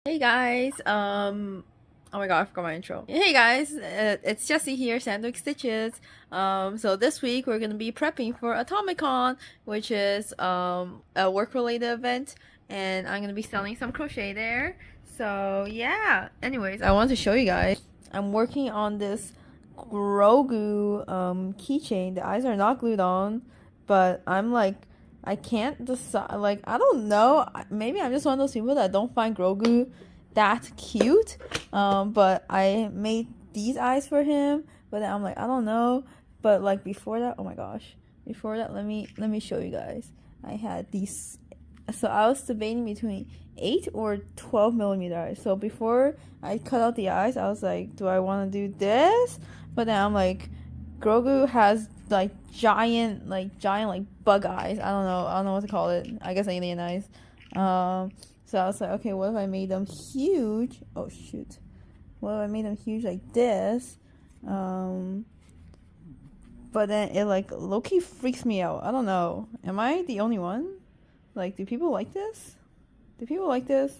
Hey guys, oh my god, I forgot my intro. Hey guys, it's Jessie here, Sandwich Stitches. So this week we're gonna be prepping for Atomicon, which is a work-related event, and I'm gonna be selling some crochet there. So yeah. Anyways, I wanted to show you guys. I'm working on this Grogu keychain. The eyes are not glued on, but I can't decide. Like, I don't know. Maybe I'm just one of those people that don't find Grogu that cute. But I made these eyes for him. But then I'm like, I don't know. But like before that, oh my gosh. Before that, let me show you guys. I had these. So I was debating between 8 or 12 millimeter eyes. So before I cut out the eyes, I was like, do I want to do this? But then I'm like, Grogu has like giant bug eyes. I don't know what to call it. I guess alien eyes. So I was like, okay, what if I made them huge? Oh shoot. What if I made them huge like this? But then it like low-key freaks me out. I don't know. Am I the only one? Like, do people like this? Do people like this?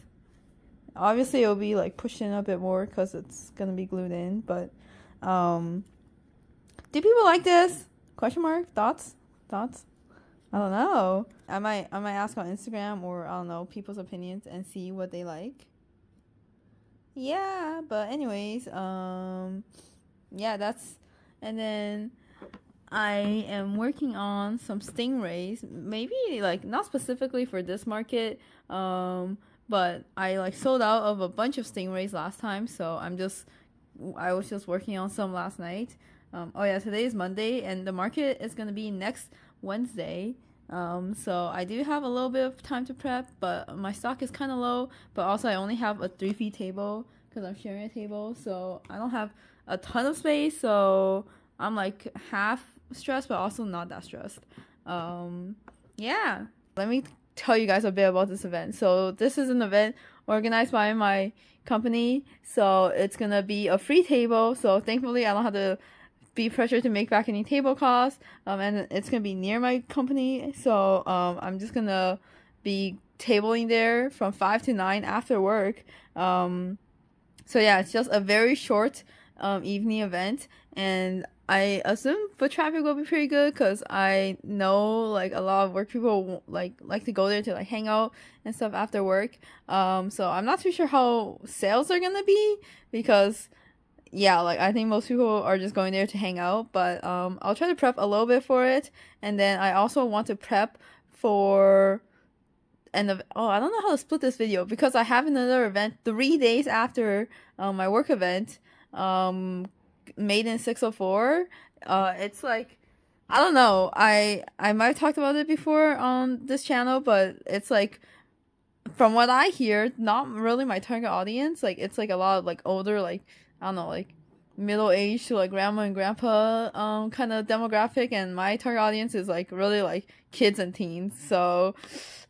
Obviously, it'll be like pushed in a bit more because it's gonna be glued in. But do people like this? Question mark? Thoughts? Thoughts? I don't know. I might ask on Instagram or I don't know people's opinions and see what they like. Yeah, but anyways, yeah, that's and then I am working on some stingrays. Maybe like not specifically for this market, but I like sold out of a bunch of stingrays last time, so I was just working on some last night. Oh yeah, today is Monday, and the market is gonna be next Wednesday. So I do have a little bit of time to prep, but my stock is kind of low. But also, I only have a 3 feet table because I'm sharing a table, so I don't have a ton of space. So I'm like half stressed, but also not that stressed. Yeah. Let me tell you guys a bit about this event. So this is an event organized by my company. So it's gonna be a free table. So thankfully, I don't have to be pressured to make back any table costs. And it's gonna be near my company. So I'm just gonna be tabling there from 5 to 9 after work. So yeah, it's just a very short evening event, and I assume foot traffic will be pretty good because I know like a lot of work people like to go there to like hang out and stuff after work. So I'm not too sure how sales are gonna be because yeah, like I think most people are just going there to hang out. But I'll try to prep a little bit for it, and then I also want to prep for I don't know how to split this video because I have another event 3 days after my work event. Made in 604. It's like I don't know. I might have talked about it before on this channel, but it's like from what I hear, not really my target audience. Like it's like a lot of like older, like I don't know, like middle age to like grandma and grandpa kind of demographic, and my target audience is like really like kids and teens. So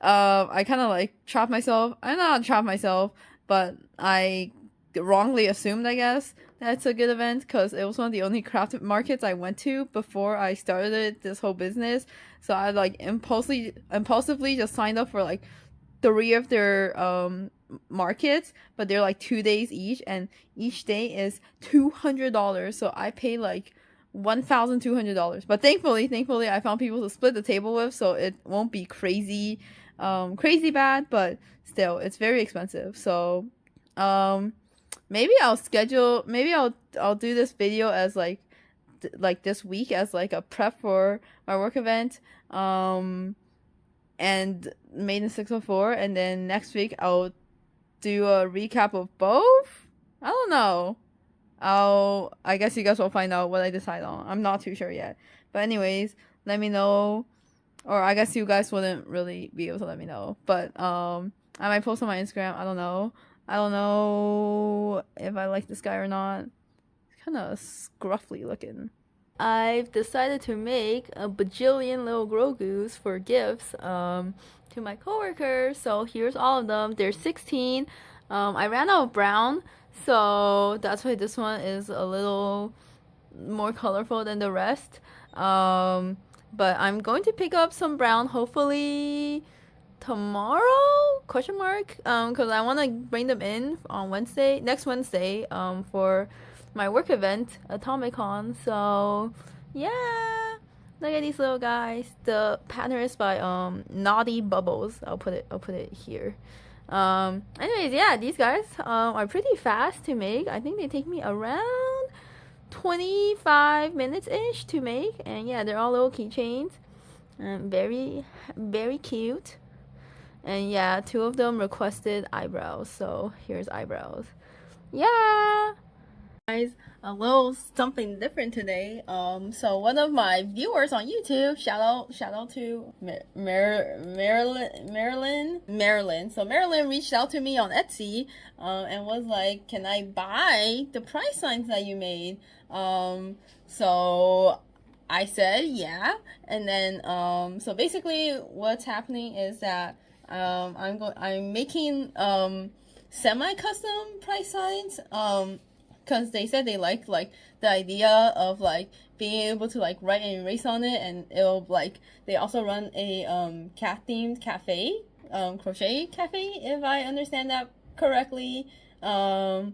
I kind of like trapped myself. I not trapped myself, but I wrongly assumed, I guess, that's a good event because it was one of the only craft markets I went to before I started this whole business. So I like impulsively just signed up for like 3 of their markets, but they're like 2 days each, and each day is $200. So I pay like $1,200. But thankfully, I found people to split the table with, so it won't be crazy bad. But still, it's very expensive. So, maybe I'll do this video as like this week as like a prep for my work event. And made in 604, and then next week I'll do a recap of both. I don't know. I guess you guys will find out what I decide on. I'm not too sure yet. But anyways, let me know. Or I guess you guys wouldn't really be able to let me know. But I might post on my Instagram. I don't know. I don't know if I like this guy or not. He's kind of scruffy looking. I've decided to make a bajillion little Grogus for gifts to my coworkers. So here's all of them. There's 16. I ran out of brown, so that's why this one is a little more colorful than the rest. But I'm going to pick up some brown hopefully tomorrow, question mark, because I want to bring them in on next Wednesday, for my work event, Atomicon. So yeah, look at these little guys. The pattern is by Naughty Bubbles. I'll put it here. Anyways, yeah, these guys are pretty fast to make. I think they take me around 25 minutes ish to make, and yeah, they're all little keychains. Very, very cute. And yeah, 2 of them requested eyebrows, so here's eyebrows. Yeah, guys, a little something different today. So one of my viewers on YouTube, shout out to Marilyn. So Marilyn reached out to me on Etsy, and was like, "Can I buy the price signs that you made?" So I said yeah, and then so basically what's happening is that I'm making semi-custom price signs, because they said they like the idea of like being able to like write and erase on it, and it'll like, they also run a cat themed cafe, crochet cafe, if I understand that correctly. Sorry,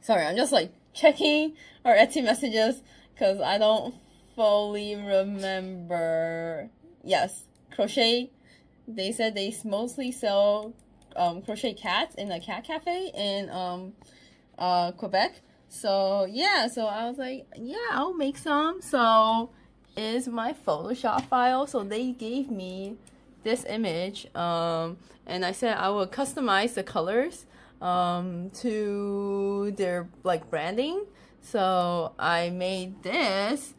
I'm just like checking our Etsy messages because I don't fully remember. Yes, crochet. They said they mostly sell crochet cats in a cat cafe in Quebec. So yeah, so I was like, yeah, I'll make some. So is my Photoshop file. So they gave me this image, and I said I will customize the colors to their like branding. So I made this.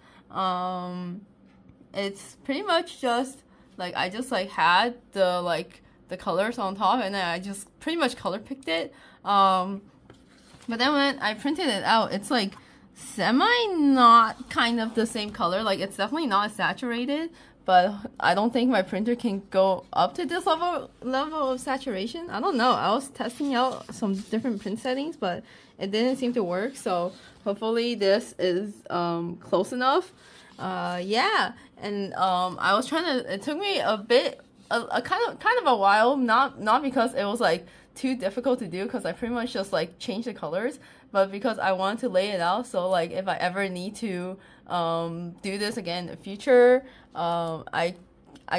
It's pretty much just like, I just like had the colors on top, and then I just pretty much color picked it. But then when I printed it out, it's like semi not kind of the same color. Like, it's definitely not saturated, but I don't think my printer can go up to this level of saturation. I don't know. I was testing out some different print settings, but it didn't seem to work. So hopefully this is close enough. Yeah, and I was trying to. It took me a bit, a kind of a while. Not because it was like too difficult to do, because I pretty much just like changed the colors, but because I wanted to lay it out. So like, if I ever need to do this again in the future, I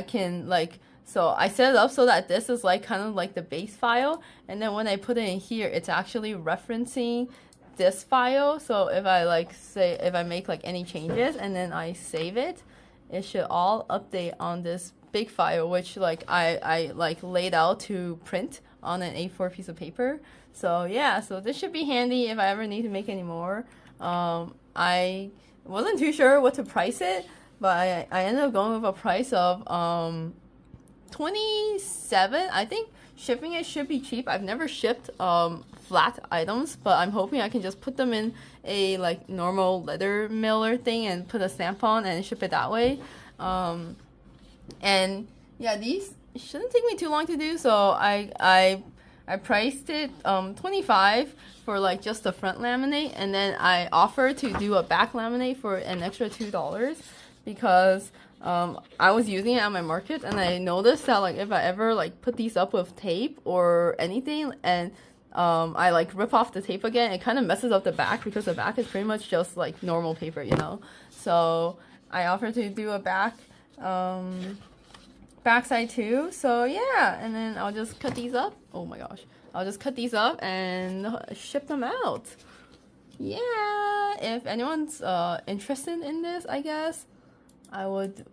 can like. So I set it up so that this is like kind of like the base file, and then when I put it in here, it's actually referencing this file. So if I like if I make like any changes and then I save it, it should all update on this big file, which like I like laid out to print on an A4 piece of paper. So yeah, so this should be handy if I ever need to make any more. I wasn't too sure what to price it, but I ended up going with a price of $27. I think shipping it should be cheap. I've never shipped flat items, but I'm hoping I can just put them in a like normal leather mailer thing and put a stamp on and ship it that way. And yeah, these shouldn't take me too long to do, so I priced it $25 for like just the front laminate, and then I offered to do a back laminate for an extra $2, because I was using it at my market, and I noticed that like if I ever like put these up with tape or anything, and I like rip off the tape again, it kind of messes up the back, because the back is pretty much just like normal paper, you know. So I offered to do a backside too. So yeah, and then I'll just cut these up. Oh my gosh, I'll just cut these up and ship them out. Yeah, if anyone's interested in this, I guess I would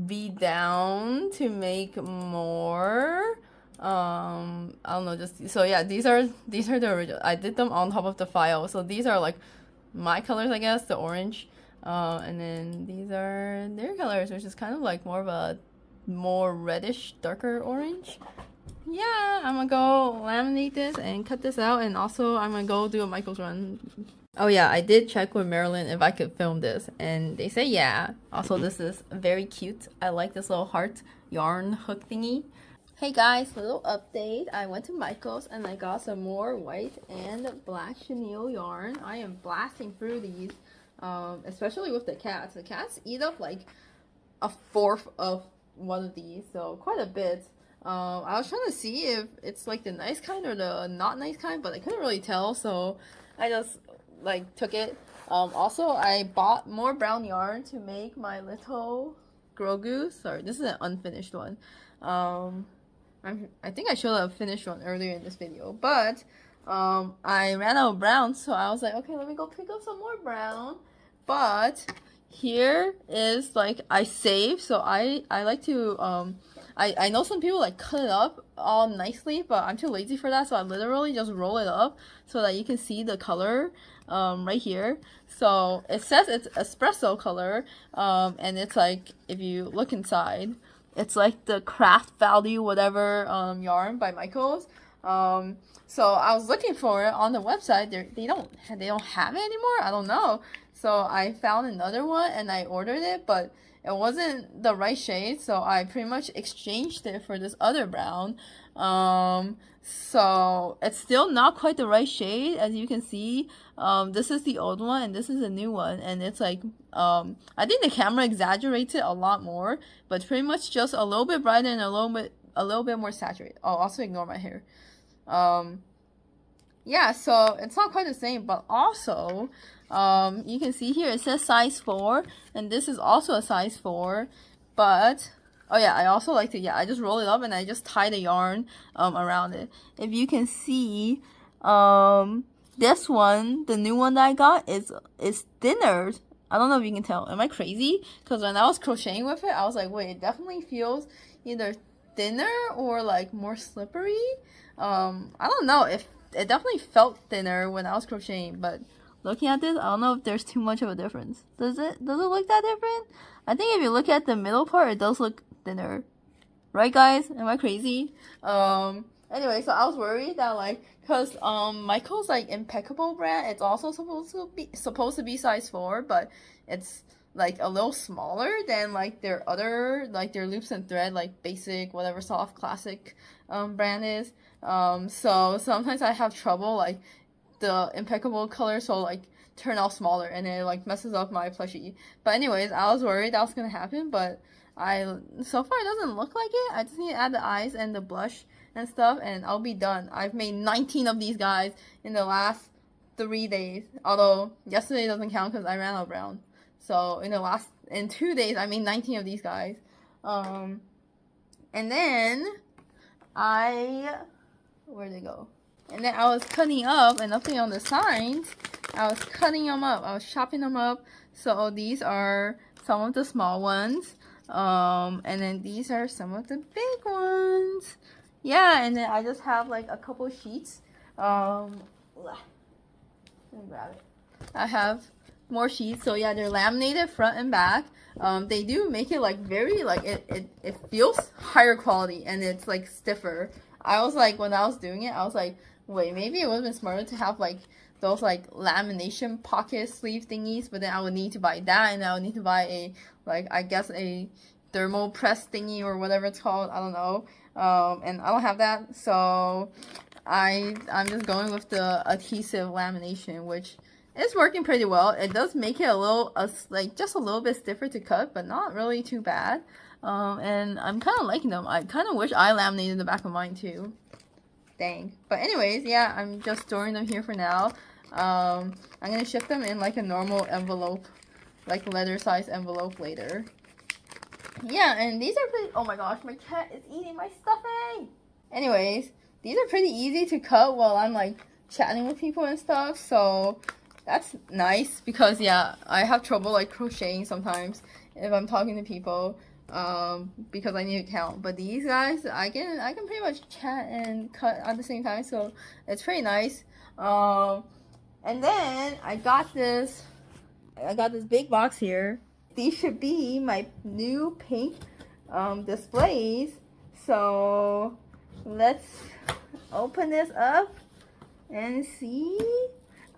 be down to make more. I don't know, just so yeah, these are the original. I did them on top of the file, so these are like my colors, I guess, the orange, and then these are their colors, which is kind of like more of a more reddish, darker orange. Yeah, I'm gonna go laminate this and cut this out, and also I'm gonna go do a Michael's run. Oh yeah, I did check with Marilyn if I could film this, and they say yeah. Also, this is very cute. I like this little heart yarn hook thingy. Hey guys, little update. I went to Michael's and I got some more white and black chenille yarn. I am blasting through these, especially with the cats. The cats eat up like a fourth of one of these, so quite a bit. I was trying to see if it's like the nice kind or the not nice kind, but I couldn't really tell, so I just like took it. Also, I bought more brown yarn to make my little Grogu. Sorry, this is an unfinished one. I think I showed a finished one earlier in this video, but I ran out of brown, so I was like, okay, let me go pick up some more brown. But here is like I save, so I like to I know some people like cut it up all nicely, but I'm too lazy for that, so I literally just roll it up so that you can see the color right here. So it says it's espresso color, and it's like, if you look inside, it's like the craft value whatever yarn by Michaels. So I was looking for it on the website. They don't have it anymore. I don't know. So I found another one and I ordered it, but it wasn't the right shade, so I pretty much exchanged it for this other brown. So it's still not quite the right shade, as you can see. This is the old one and this is the new one, and it's like I think the camera exaggerates it a lot more, but it's pretty much just a little bit brighter and a little bit more saturated. Oh, also ignore my hair. Yeah, so it's not quite the same, but also you can see here it says size 4, and this is also a size 4, but oh yeah, I also like to, yeah, I just roll it up and I just tie the yarn around it. If you can see, this one, the new one that I got, is thinner. I don't know if you can tell. Am I crazy? Because when I was crocheting with it, I was like, wait, it definitely feels either thinner or like more slippery. I don't know, if it definitely felt thinner when I was crocheting, but looking at this, I don't know if there's too much of a difference. Does it look that different? I think if you look at the middle part, it does look thinner. Right, guys? Am I crazy? Anyway, so I was worried that like, cause Michael's like Impeccable brand, it's also supposed to be size 4, but it's like a little smaller than like their other, like their loops and thread, like basic whatever soft classic brand is. So sometimes I have trouble like the Impeccable colors will like turn out smaller and it like messes up my plushie. But anyways, I was worried that was gonna happen, but so far it doesn't look like it. I just need to add the eyes and the blush and stuff and I'll be done. I've made 19 of these guys in the last 3 days, although yesterday doesn't count because I ran out of brown. So in 2 days I made 19 of these guys. And then where'd they go? And then I was cutting up, and up on the sides, I was cutting them up. I was chopping them up. So these are some of the small ones. And then these are some of the big ones. Yeah, and then I just have like a couple sheets. Let me grab it. I have more sheets. So yeah, they're laminated front and back. They do make it like very, like it feels higher quality and it's like stiffer. I was like, when I was doing it, I was like, wait, maybe it would have been smarter to have like those like lamination pocket sleeve thingies, but then I would need to buy that, and I would need to buy a, like, I guess a thermal press thingy or whatever it's called, I don't know. And I don't have that, so I'm just going with the adhesive lamination, which is working pretty well. It does make it a little, like just a little bit stiffer to cut, but not really too bad. And I'm kind of liking them. I kind of wish I laminated the back of mine too. Dang. But anyways, yeah, I'm just storing them here for now. I'm gonna ship them in like a normal envelope, like letter size envelope later. Yeah, and these are pretty, oh my gosh, my cat is eating my stuffing! Anyways, these are pretty easy to cut while I'm like chatting with people and stuff, so that's nice because yeah, I have trouble like crocheting sometimes if I'm talking to people. Because I need to count, but these guys I can pretty much chat and cut at the same time, so it's pretty nice. And then I got this big box here. These should be my new pink displays, so let's open this up and see.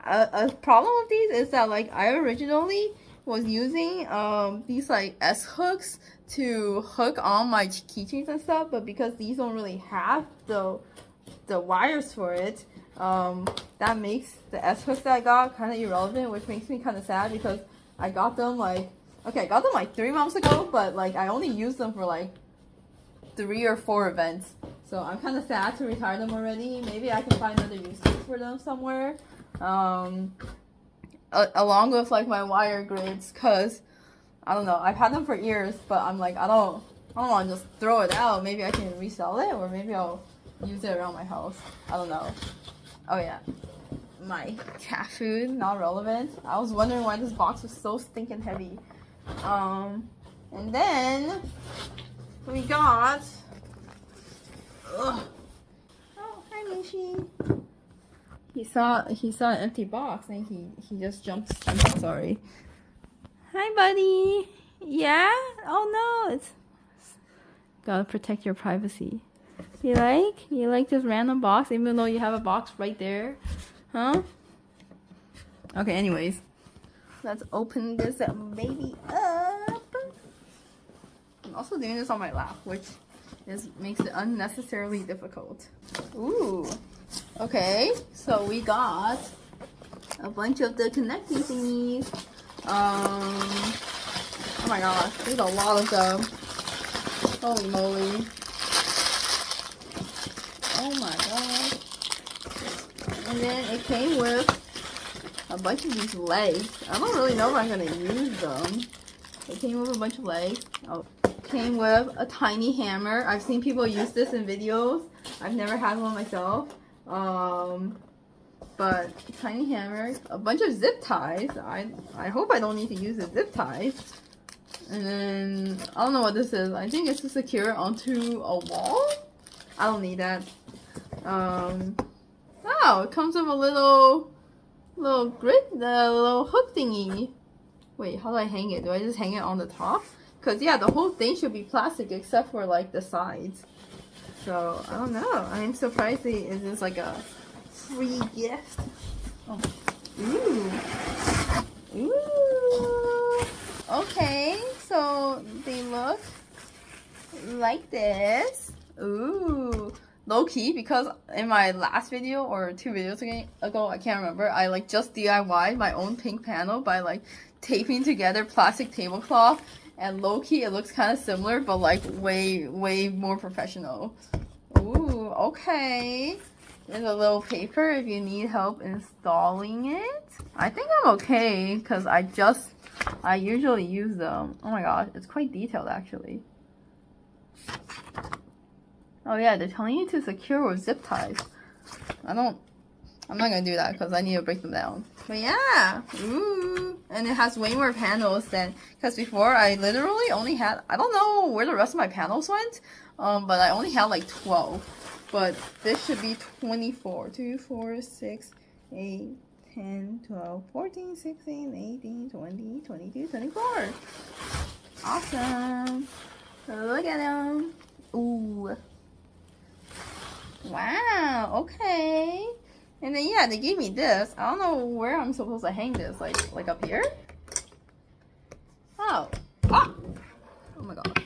A problem with these is that like I originally was using these like S hooks to hook on my keychains and stuff, but because these don't really have the wires for it, that makes the S hooks that I got kind of irrelevant, which makes me kind of sad because I got them like, okay, I got them like 3 months ago, but like I only used them for like 3 or 4 events. So I'm kind of sad to retire them already. Maybe I can find another use case for them somewhere. Along with like my wire grids, cause I don't know, I've had them for years, but I'm like, I don't want to just throw it out. Maybe I can resell it, or maybe I'll use it around my house. I don't know. Oh yeah, my cat food, not relevant. I was wondering why this box was so stinking heavy. And then we got, oh hi Mishi. He saw an empty box and he just jumped. I'm so sorry. Hi buddy. Yeah? Oh no, it's gotta protect your privacy. You like this random box even though you have a box right there? Huh? Okay, anyways. Let's open this baby up. I'm also doing this on my lap, which makes it unnecessarily difficult. Ooh. Okay, so we got a bunch of the connecting thingies. Oh my gosh, there's a lot of them. Holy moly. Oh my god. And then it came with a bunch of these legs. I don't really know if I'm gonna use them. It came with a bunch of legs. Oh, it came with a tiny hammer. I've seen people use this in videos. I've never had one myself. But tiny hammer, a bunch of zip ties. I hope I don't need to use the zip ties. And then I don't know what this is. I think it's to secure it onto a wall. I don't need that. Oh, it comes with a little grid, the little hook thingy. Wait, how do I hang it? Do I just hang it on the top? Cause yeah, the whole thing should be plastic except for like the sides. So I don't know. I'm surprised it is like a free gift. Oh. Ooh. Ooh. Okay, so they look like this. Ooh. Low key, because in my last video or 2 videos ago, I can't remember, I like just DIY'd my own pink panel by like taping together plastic tablecloth, and low key it looks kind of similar but like way more professional. Ooh, okay. There's a little paper if you need help installing it. I think I'm okay because I usually use them. Oh my gosh, it's quite detailed actually. Oh yeah, they're telling you to secure with zip ties. I'm not gonna do that because I need to break them down. But yeah, ooh, and it has way more panels than, because before I literally only had, I don't know where the rest of my panels went, but I only had like 12. But this should be 24. 2, 4, 6, 8, 10, 12, 14, 16, 18, 20, 22, 24. Awesome. Look at them. Ooh. Wow, okay. And then yeah, they gave me this. I don't know where I'm supposed to hang this. Like up here? Oh. Ah! Oh my god.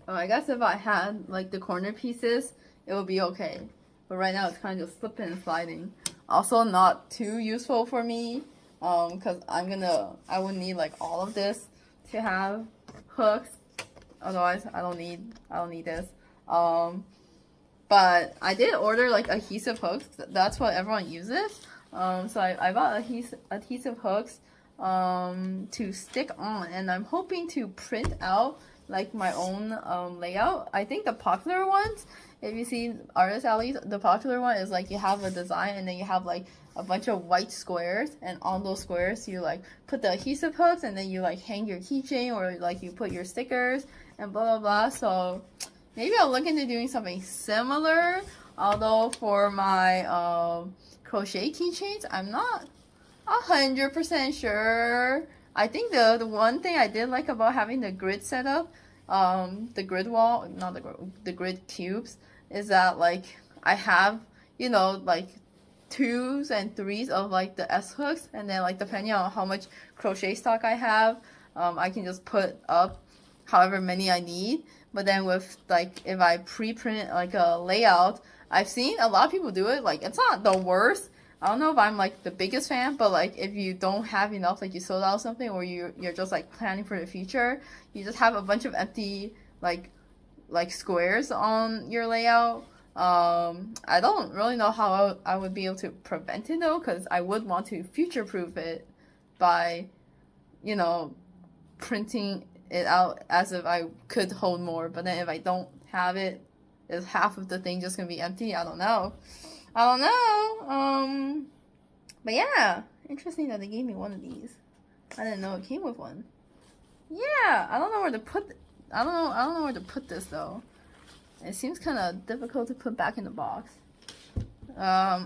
Oh, I guess if I had like the corner pieces, it would be okay. But right now it's kind of just slipping and sliding. Also not too useful for me. Cause I would need like all of this to have hooks. Otherwise I don't need this. But I did order like adhesive hooks. That's what everyone uses. So I bought adhesive hooks to stick on, and I'm hoping to print out like my own layout. I think the popular ones, if you see Artist Alley, the popular one is like you have a design and then you have like a bunch of white squares, and on those squares you like put the adhesive hooks, and then you like hang your keychain, or like you put your stickers and blah blah blah. So maybe I'll look into doing something similar, although for my crochet keychains, I'm not 100% sure. I think the one thing I did like about having the grid set up, the grid wall, not the grid cubes, is that like I have, you know, like 2s and 3s of like the S hooks, and then like depending on how much crochet stock I have, I can just put up however many I need. But then with like if I pre-print like a layout, I've seen a lot of people do it. Like it's not the worst. I don't know if I'm like the biggest fan, but like if you don't have enough, like you sold out something, or you're just like planning for the future, you just have a bunch of empty like like squares on your layout. I don't really know how I would be able to prevent it though, because I would want to future proof it by, you know, printing it out as if I could hold more. But then if I don't have it, is half of the thing just gonna be empty? I don't know. But yeah, interesting that they gave me one of these. I didn't know it came with one. Yeah, I don't know where to put. I don't know where to put this though. It seems kind of difficult to put back in the box.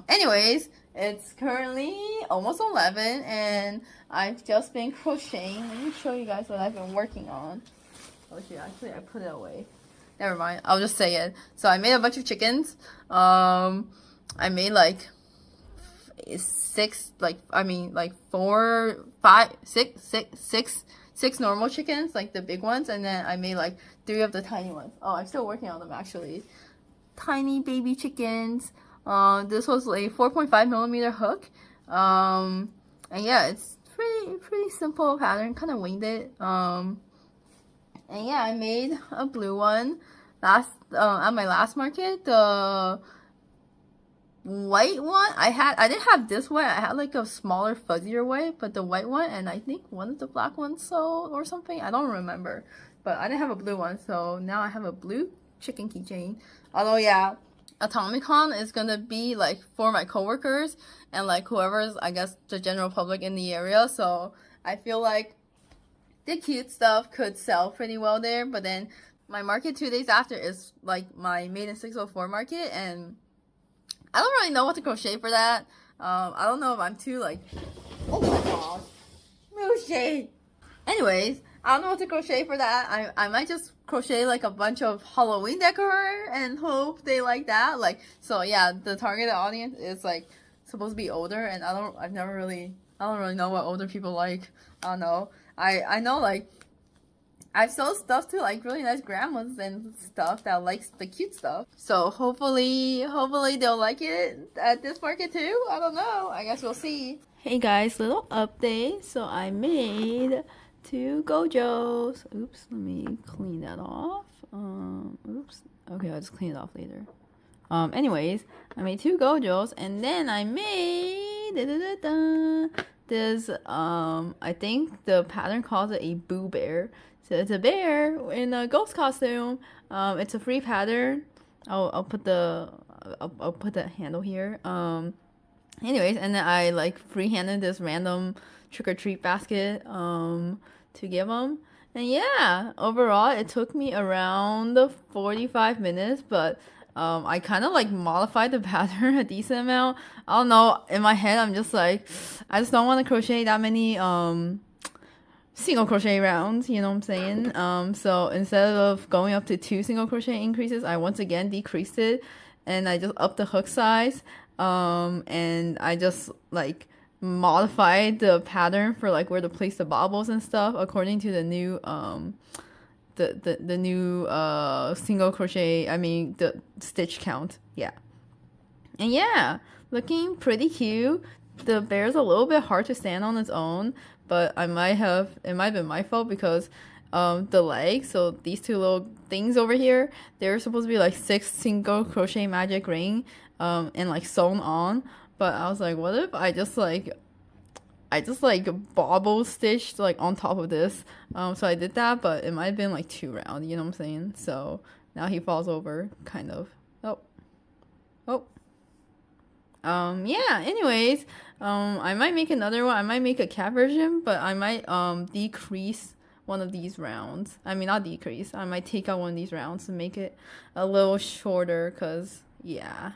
Anyways, it's currently almost 11, and I've just been crocheting. Let me show you guys what I've been working on. Oh shit! Actually, I put it away. Never mind. I'll just say it. So I made a bunch of chickens. I made like six normal chickens, like the big ones, and then I made like 3 of the tiny ones. Oh, I'm still working on them actually. Tiny baby chickens. This was a 4.5 millimeter hook. And yeah, it's pretty simple pattern. Kind of winged it. And yeah, I made a blue one at my last market. The white one I didn't have this white. I had like a smaller fuzzier white, but the white one, and I think one of the black ones sold or something, I don't remember, but I didn't have a blue one, so now I have a blue chicken keychain. Although yeah, Atomicon is gonna be like for my coworkers and like whoever's, I guess, the general public in the area, so I feel like the cute stuff could sell pretty well there. But then my market 2 days after is like my Made in 604 market, and I don't really know what to crochet for that. I don't know if I'm too like, oh my gosh, Mooshy. Anyways, I don't know what to crochet for that. I might just crochet like a bunch of Halloween decor and hope they like that. Like, so yeah, the targeted audience is like supposed to be older, and I don't really know what older people like. I don't know. I know like I've sold stuff to like really nice grandmas and stuff that likes the cute stuff. So hopefully they'll like it at this market too. I don't know. I guess we'll see. Hey guys, little update. So I made 2 gojos. Oops, let me clean that off. Oops. Okay, I'll just clean it off later. Anyways, I made 2 gojos, and then I made this. I think the pattern calls it a Boo Bear. So it's a bear in a ghost costume. It's a free pattern. I'll put the handle here. Anyways, and then I like free-handed this random trick-or-treat basket to give them. And yeah, overall it took me around 45 minutes, but I kind of like modified the pattern a decent amount. I don't know, in my head I'm just like, I just don't want to crochet that many single crochet rounds, you know what I'm saying? So instead of going up to 2 single crochet increases, I once again decreased it, and I just upped the hook size, and I just like modified the pattern for like where to place the bobbles and stuff according to the new the new single crochet, I mean the stitch count. Yeah. And yeah, looking pretty cute. The bear's a little bit hard to stand on its own, but it might have been my fault because the legs, so these 2 little things over here, they're supposed to be like 6 single crochet magic ring and like sewn on, but I was like, what if I just like bobble stitched like on top of this, so I did that, but it might have been like too round, you know what I'm saying? So now he falls over kind of. Yeah, anyways, I might make another one. I might make a cat version, but I might decrease one of these rounds. I mean, not decrease. I might take out one of these rounds to make it a little shorter, cause yeah.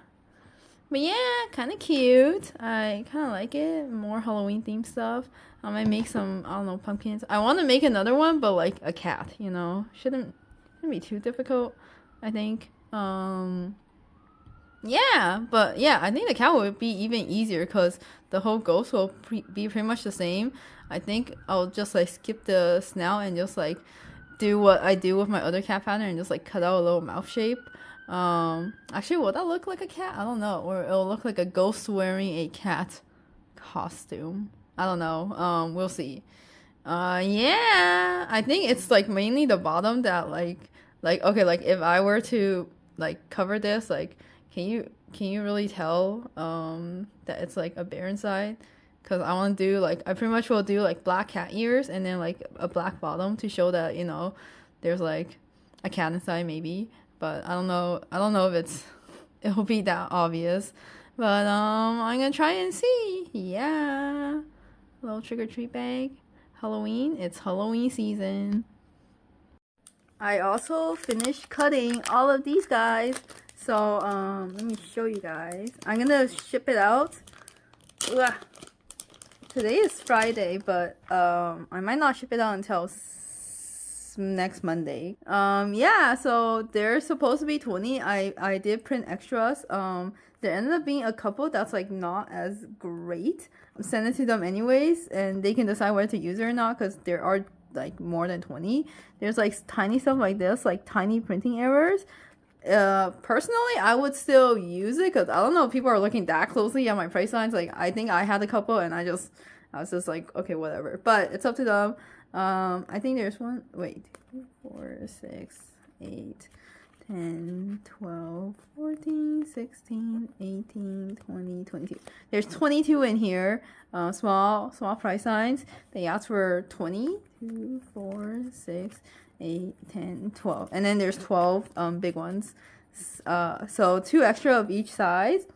But yeah, kind of cute. I kind of like it. More Halloween themed stuff. I might make some, I don't know, pumpkins. I want to make another one, but like a cat, you know. Shouldn't be too difficult, I think. Yeah, but yeah, I think the cat would be even easier because the whole ghost will be pretty much the same. I think I'll just like skip the snout and just like do what I do with my other cat pattern and just like cut out a little mouth shape. Actually, will that look like a cat? I don't know. Or it'll look like a ghost wearing a cat costume. I don't know. We'll see. Yeah, I think it's like mainly the bottom that like Like, okay, like if I were to like cover this, like can you really tell that it's like a bear inside? Because I want to do like I pretty much will do like black cat ears and then like a black bottom to show that, you know, there's like a cat inside maybe. But I don't know if it'll be that obvious. But I'm gonna try and see. Yeah. Little trick or treat bag. Halloween. It's Halloween season. I also finished cutting all of these guys. So let me show you guys. I'm gonna ship it out. Ugh. Today is Friday, but I might not ship it out until next Monday. Yeah, so there's supposed to be 20. I did print extras. There ended up being a couple that's like not as great. I'm sending it to them anyways, and they can decide whether to use it or not because there are like more than 20. There's like tiny stuff like this, like tiny printing errors. Personally, I would still use it because I don't know if people are looking that closely at my price lines. Like, I think I had a couple and I was just like, okay, whatever. But it's up to them. I think there's one. Wait, 4, 6, 8, 10, 12, 14, 16, 18, 20, 22. There's 22 in here. Small price signs. They asked for 20, 2, 4, 6, 8, 10, 12. And then there's 12 big ones. So 2 extra of each size.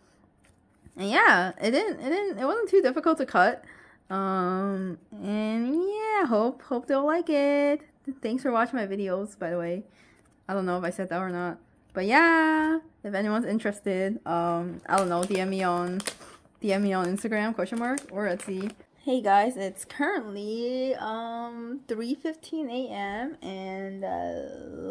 And yeah, it wasn't too difficult to cut. And yeah, hope they'll like it. Thanks for watching my videos, by the way. I don't know if I said that or not. But yeah, if anyone's interested, I don't know, DM me on Instagram, / or Etsy. Hey guys, it's currently 3:15 a.m. and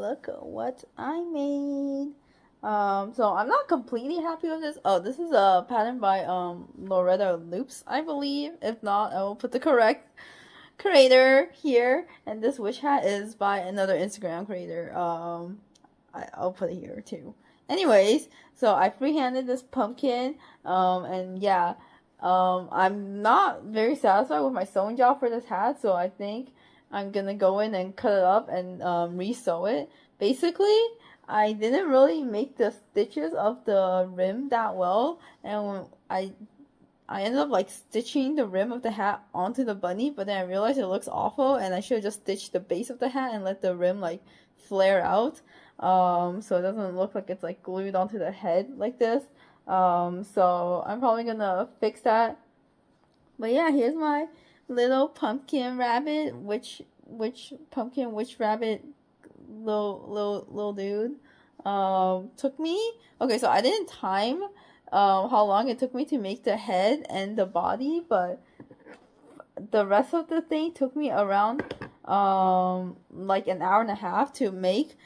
look what I made. So I'm not completely happy with this. Oh, this is a pattern by Loretta Loops, I believe. If not, I will put the correct creator here. And this witch hat is by another Instagram creator. I'll put it here too. Anyways, so I freehanded this pumpkin. And yeah. I'm not very satisfied with my sewing job for this hat, so I think I'm gonna go in and cut it up and re-sew it. Basically, I didn't really make the stitches of the rim that well, and I ended up like stitching the rim of the hat onto the bunny, but then I realized it looks awful, and I should have just stitched the base of the hat and let the rim like flare out, so it doesn't look like it's like glued onto the head like this. So I'm probably gonna fix that. But yeah, here's my little pumpkin rabbit, witch rabbit, little dude. Took me, okay, so I didn't time how long it took me to make the head and the body, but the rest of the thing took me around like an hour and a half to make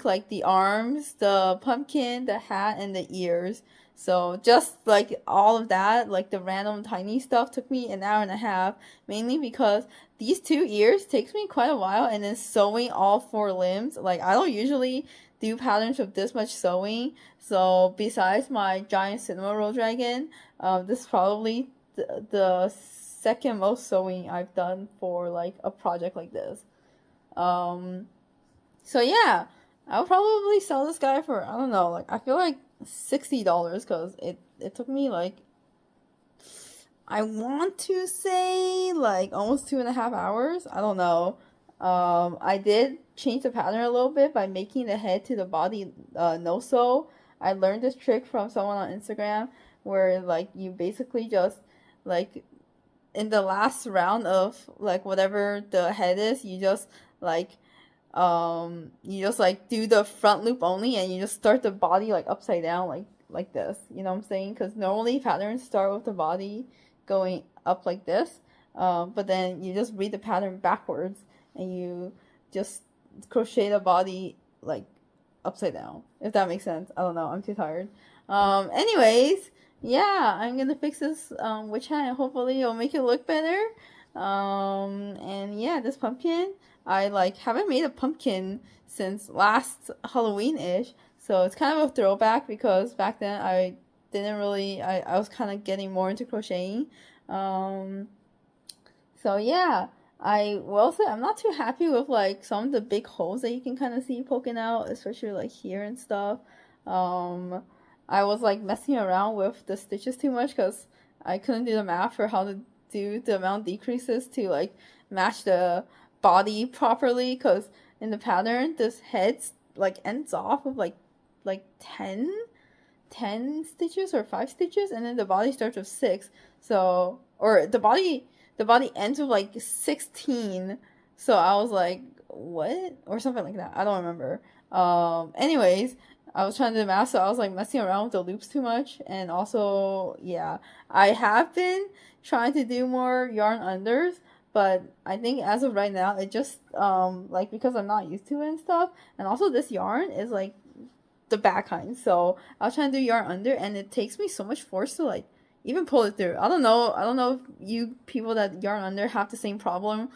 like the arms, the pumpkin, the hat, and the ears. So just like all of that, like the random tiny stuff took me an hour and a half, mainly because these 2 ears takes me quite a while, and then sewing all 4 limbs, like I don't usually do patterns with this much sewing. So besides my giant cinema roll dragon, this is probably the second most sewing I've done for like a project like this. So yeah, I'll probably sell this guy for, I don't know, like I feel like $60 because it took me like, I want to say like almost 2.5 hours. I don't know. I did change the pattern a little bit by making the head to the body no sew. I learned this trick from someone on Instagram where like you basically just like in the last round of like whatever the head is, you just like do the front loop only, and you just start the body like upside down like this, you know what I'm saying? Because normally patterns start with the body going up like this, but then you just read the pattern backwards and you just crochet the body like upside down, if that makes sense. I don't know, I'm too tired. Anyways, yeah, I'm gonna fix this witch hat and hopefully it'll make it look better. And yeah, this pumpkin, I like haven't made a pumpkin since last Halloween-ish, so it's kind of a throwback because back then I didn't really, I was kind of getting more into crocheting. So yeah, I will say I'm not too happy with like some of the big holes that you can kind of see poking out, especially like here and stuff. Um, I was like messing around with the stitches too much because I couldn't do the math for how to do the amount decreases to like match the body properly. Because in the pattern, this head like ends off of like 10 stitches or 5 stitches, and then the body starts with 6. So, or the body ends with like 16. So I was like, what? Or something like that. I don't remember. Anyways, I was trying to do the math, so I was like messing around with the loops too much. And also, yeah, I have been trying to do more yarn unders, but I think as of right now, it just, like, because I'm not used to it and stuff. And also, this yarn is like the back kind. So I was trying to do yarn under, and it takes me so much force to like even pull it through. I don't know. I don't know if you people that yarn under have the same problem.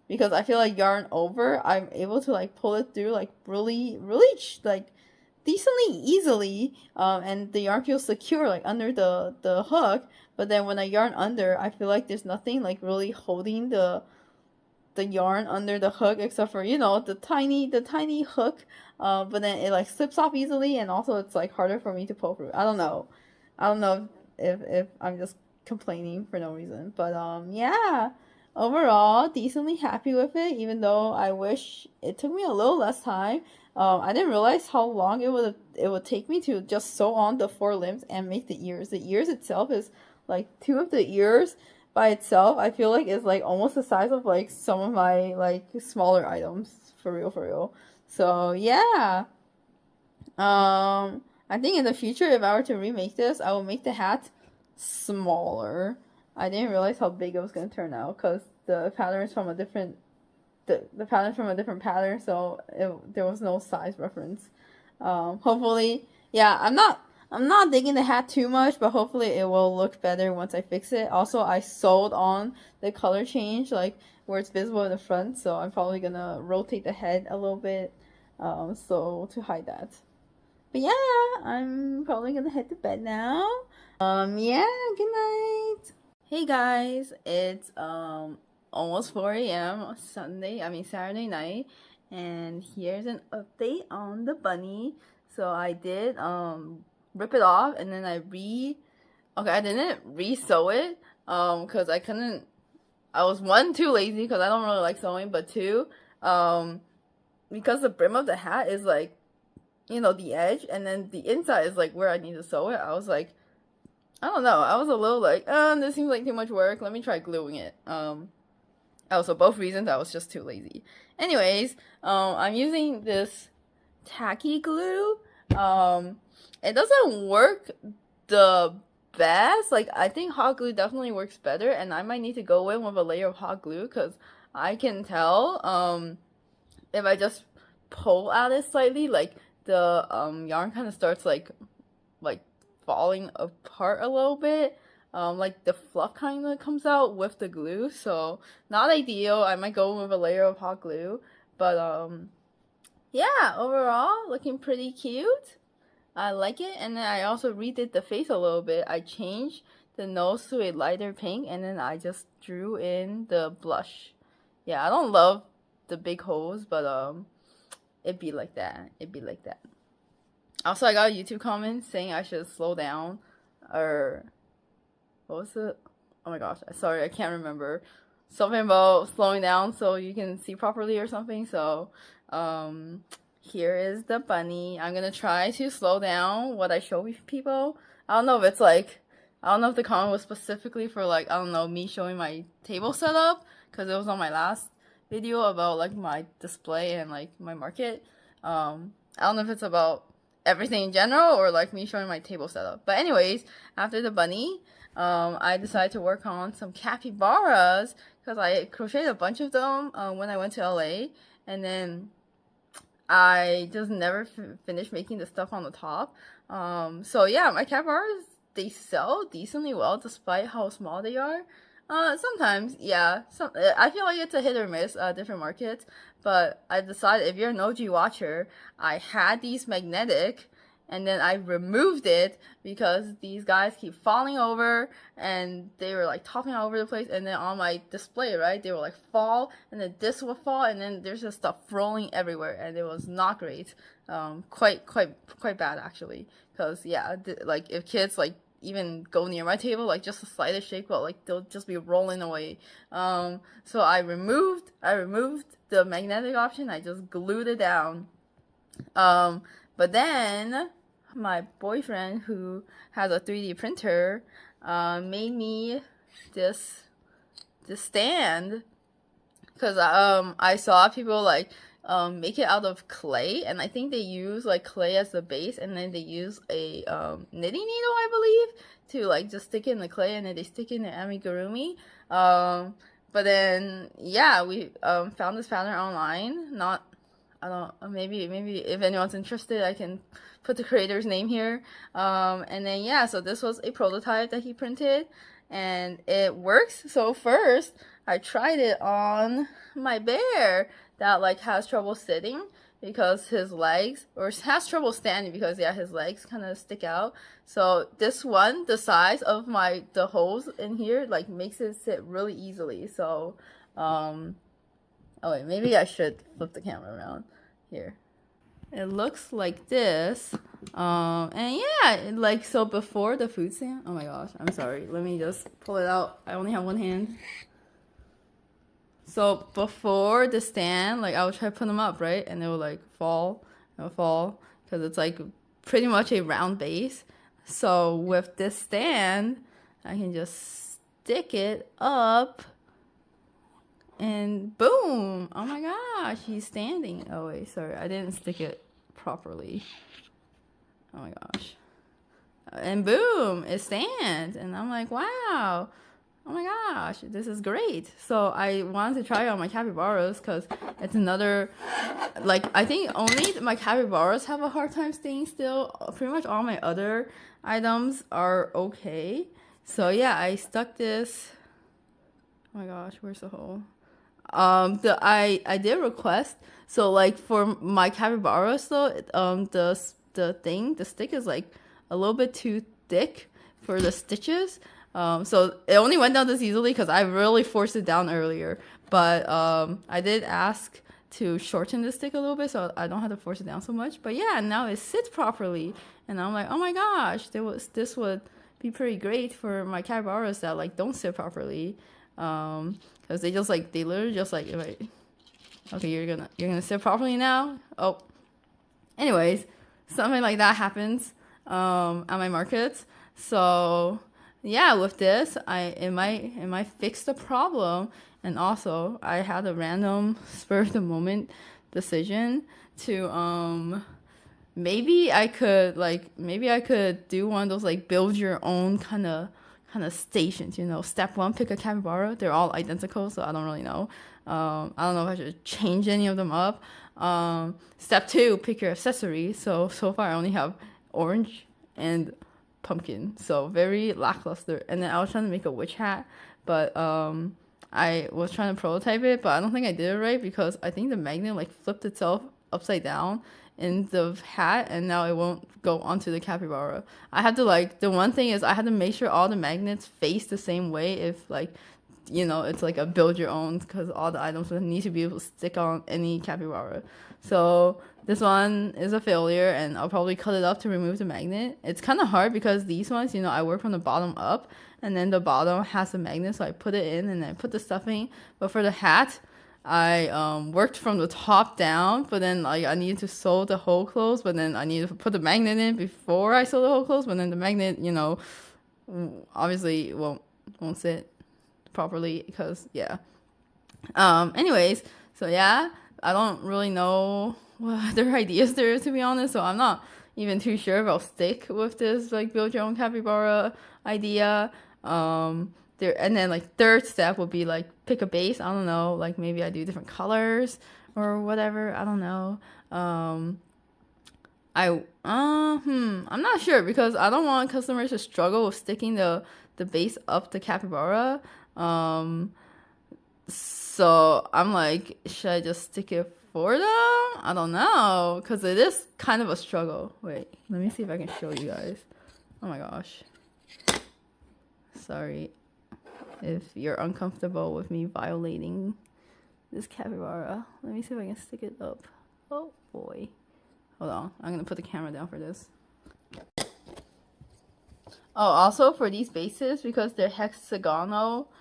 Because I feel like yarn over, I'm able to like pull it through like really like decently easily. And the yarn feels secure like under the hook. But then when I yarn under, I feel like there's nothing like really holding the yarn under the hook except for the tiny hook, but then it like slips off easily, and also it's like harder for me to pull through. I don't know if I'm just complaining for no reason, but yeah, overall decently happy with it, even though I wish it took me a little less time. I didn't realize how long it would take me to just sew on the 4 limbs and make the ears. The ears itself is like 2 of the ears by itself, I feel like is like almost the size of like some of my like smaller items, for real, for real. So yeah, I think in the future, if I were to remake this, I will make the hat smaller. I didn't realize how big it was gonna turn out because the pattern is from a different the pattern's from a different pattern, so there was no size reference. Hopefully, yeah, I'm not digging the hat too much, but hopefully it will look better once I fix it. Also, I sewed on the color change, like where it's visible in the front, so I'm probably gonna rotate the head a little bit, so to hide that. But yeah, I'm probably gonna head to bed now. Yeah, good night. Hey guys, it's almost 4 a.m. Saturday night, and here's an update on the bunny. So I did rip it off, and then I didn't re-sew it because I was, one, too lazy because I don't really like sewing, but two, because the brim of the hat is like, the edge, and then the inside is like where I need to sew it. I was like, I don't know. I was a little like, this seems like too much work. Let me try gluing it. So both reasons, I was just too lazy. Anyways, I'm using this tacky glue. It doesn't work the best. Like, I think hot glue definitely works better, and I might need to go in with a layer of hot glue because I can tell, if I just pull at it slightly, like the yarn kind of starts like falling apart a little bit. Like the fluff kind of comes out with the glue, so not ideal. I might go with a layer of hot glue, but yeah, overall looking pretty cute. I like it, and then I also redid the face a little bit. I changed the nose to a lighter pink, and then I just drew in the blush. Yeah, I don't love the big holes, but it'd be like that. It'd be like that. Also, I got a YouTube comment saying I should slow down, or what was it? Oh my gosh, sorry, I can't remember. Something about slowing down so you can see properly or something. So, here is the bunny. I'm gonna try to slow down what I show people. I don't know if the comment was specifically for like, I don't know, me showing my table setup, because it was on my last video about like my display and like my market. I don't know if it's about everything in general or like me showing my table setup. But anyways, after the bunny, I decided to work on some capybaras because I crocheted a bunch of them when I went to LA, and then I just never finished making the stuff on the top. So yeah, my capybaras, they sell decently well despite how small they are. Sometimes, yeah. I feel like it's a hit or miss, different markets. But I decided, if you're an OG watcher, I had these magnetic, and then I removed it because these guys keep falling over, and they were like topping all over the place. And then on my display, right, they were like fall, and then this would fall, and then there's just stuff rolling everywhere, and it was not great. Quite bad actually. Because yeah, like if kids like even go near my table, like just the slightest shake, but like they'll just be rolling away. So I removed the magnetic option. I just glued it down. But then my boyfriend, who has a 3D printer, made me this stand, because I saw people like make it out of clay, and I think they use like clay as the base, and then they use a knitting needle, I believe, to like just stick it in the clay, and then they stick it in the amigurumi. But then yeah, we found this pattern online. Not, I don't, maybe if anyone's interested, I can put the creator's name here. And then yeah, so this was a prototype that he printed, and it works. So first I tried it on my bear that like has trouble sitting because his legs, or has trouble standing because yeah, his legs kind of stick out. So this one, the size of the holes in here, like makes it sit really easily. So oh wait, maybe I should flip the camera around here. It looks like this. And yeah, like, so before the food stand, oh my gosh, I'm sorry, let me just pull it out. I only have one hand. So before the stand, like, I would try to put them up, right? And they would like fall, because it's like pretty much a round base. So with this stand, I can just stick it up, and boom! Oh my gosh, he's standing. Oh wait, sorry, I didn't stick it properly. Oh my gosh. And boom, it stands. And I'm like, wow. Oh my gosh, this is great. So I wanted to try it on my capybaras, because it's another, like, I think only my capybaras have a hard time staying still. Pretty much all my other items are okay. So yeah, I stuck this. Oh my gosh, where's the hole? I did request, so like for my capybaras though, the stick is like a little bit too thick for the stitches. So it only went down this easily because I really forced it down earlier. But I did ask to shorten the stick a little bit so I don't have to force it down so much. But yeah, now it sits properly, and I'm like, oh my gosh, this would be pretty great for my capybaras that like don't sit properly. Because they literally just like, okay, you're gonna sit properly now. Oh, anyways, something like that happens at my markets. So yeah, with this, it might fix the problem. And also, I had a random spur of the moment decision to maybe I could do one of those like build your own kind of stations, Step 1, pick a capybara. They're all identical, so I don't really know. I don't know if I should change any of them up. Step 2, pick your accessory. So far I only have orange and pumpkin, so very lackluster. And then I was trying to make a witch hat, but I was trying to prototype it, but I don't think I did it right, because I think the magnet like flipped itself upside down in the hat, and now it won't go onto the capybara. I had to the one thing is I had to make sure all the magnets face the same way if it's like a build your own, because all the items would need to be able to stick on any capybara. So this one is a failure, and I'll probably cut it up to remove the magnet. It's kind of hard because these ones, I work from the bottom up, and then the bottom has a magnet, so I put it in and then I put the stuffing. But for the hat, I worked from the top down, but then I needed to sew the hole closed, but then I needed to put the magnet in before I sew the hole closed, but then the magnet, obviously won't sit properly because, yeah. Anyways, so yeah, I don't really know what other ideas there is, to be honest, so I'm not even too sure if I'll stick with this build your own capybara idea. And then third step would be pick a base. I don't know, maybe I do different colors or whatever. I don't know. I'm not sure, because I don't want customers to struggle with sticking the base up the capybara. So I'm like, should I just stick it for them? I don't know, because it is kind of a struggle. Wait, let me see if I can show you guys. Oh my gosh. Sorry if you're uncomfortable with me violating this capybara. Let me see if I can stick it up. Oh boy. Hold on. I'm going to put the camera down for this. Oh, also for these bases, because they're hexagonal,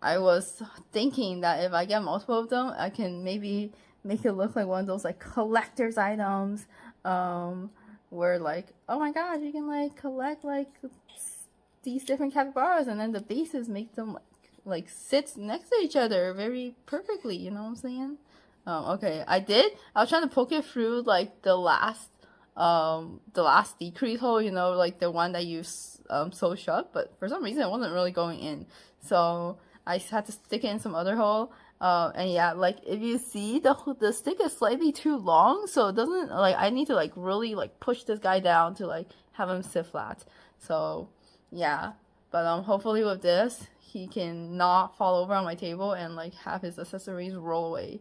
I was thinking that if I get multiple of them, I can maybe make it look like one of those like collector's items, where like, oh my god, you can like collect like these different capybaras, and then the bases make them like sit next to each other very perfectly. You know what I'm saying? Okay, I was trying to poke it through like the last decrease hole, you know, like the one that you sew shut, but for some reason it wasn't really going in, so I had to stick it in some other hole. And yeah, like if you see the stick is slightly too long, so it doesn't like, I need to like really like push this guy down to like have him sit flat. So yeah, but hopefully with this he can not fall over on my table and like have his accessories roll away.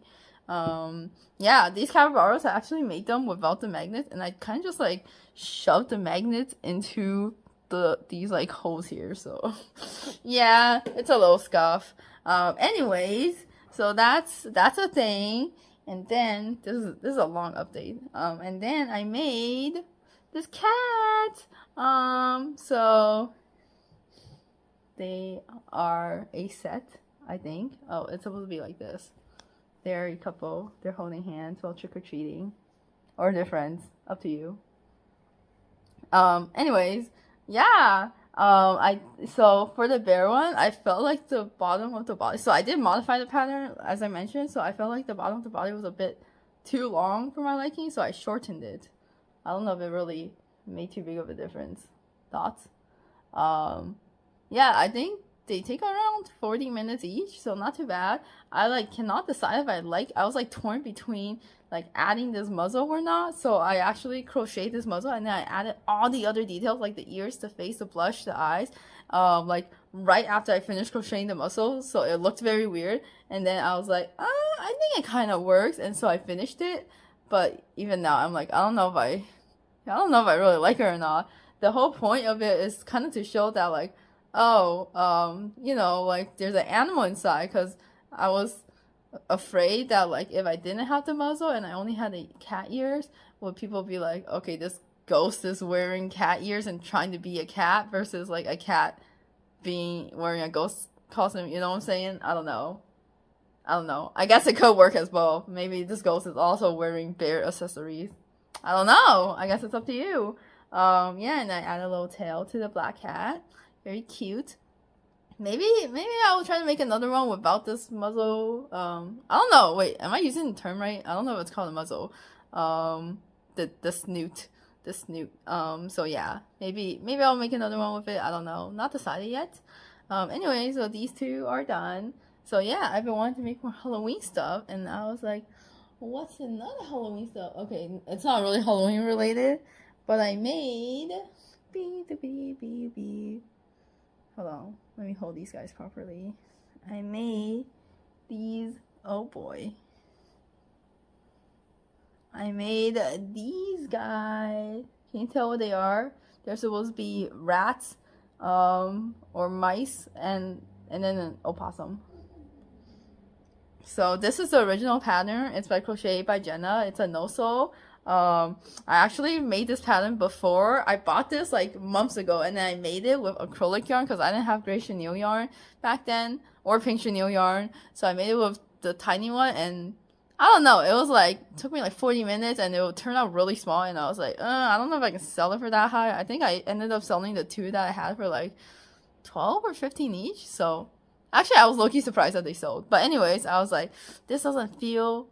Yeah, these capybaras, I actually made them without the magnets, and I kind of just like shoved the magnets into these like holes here, so yeah, it's a little scuff. Anyways, so that's a thing. And then this is a long update. And then I made this cat. So they are a set, I think. Oh, it's supposed to be like this. They're a couple. They're holding hands while trick-or-treating. Or they're friends. Up to you. Anyways, yeah. So for the bear one, I felt like the bottom of the body. So I did modify the pattern, as I mentioned. So I felt like the bottom of the body was a bit too long for my liking. So I shortened it. I don't know if it really made too big of a difference. Thoughts? Yeah, I think they take around 40 minutes each, so not too bad. I like cannot decide if I was like torn between like adding this muzzle or not. So I actually crocheted this muzzle, and then I added all the other details like the ears, the face, the blush, the eyes, like right after I finished crocheting the muzzle. So it looked very weird, and then I was like, I think it kind of works, and so I finished it. But even now, I'm like, I don't know if I really like it or not. The whole point of it is kind of to show that like, oh, you know, like there's an animal inside, because I was afraid that like if I didn't have the muzzle and I only had the cat ears, would people be like, okay, this ghost is wearing cat ears and trying to be a cat, versus like a cat wearing a ghost costume, you know what I'm saying? I don't know. I guess it could work as well. Maybe this ghost is also wearing bear accessories. I don't know. I guess it's up to you. Yeah, and I added a little tail to the black cat. Very cute. Maybe I will try to make another one without this muzzle. I don't know. Wait, am I using the term right? I don't know if it's called a muzzle. The snoot. The snoot. So yeah, maybe I'll make another one with it. I don't know. Not decided yet. Anyway, so these two are done. So yeah, I've been wanting to make more Halloween stuff, and I was like, what's another Halloween stuff? Okay, it's not really Halloween related, but I made hold on, let me hold these guys properly. I made these, oh boy. I made these guys. Can you tell what they are? They're supposed to be rats, or mice, and then an opossum. So this is the original pattern. It's by Crochet by Jenna. It's a no-sew. I actually made this pattern before. I bought this like months ago, and then I made it with acrylic yarn because I didn't have gray chenille yarn back then, or pink chenille yarn. So I made it with the tiny one, and I don't know, it was like, it took me like 40 minutes, and it would turn out really small, and I was like, I don't know if I can sell it for that high. I think I ended up selling the two that I had for like 12 or 15 each. So actually, I was low-key surprised that they sold. But anyways, I was like, this doesn't feel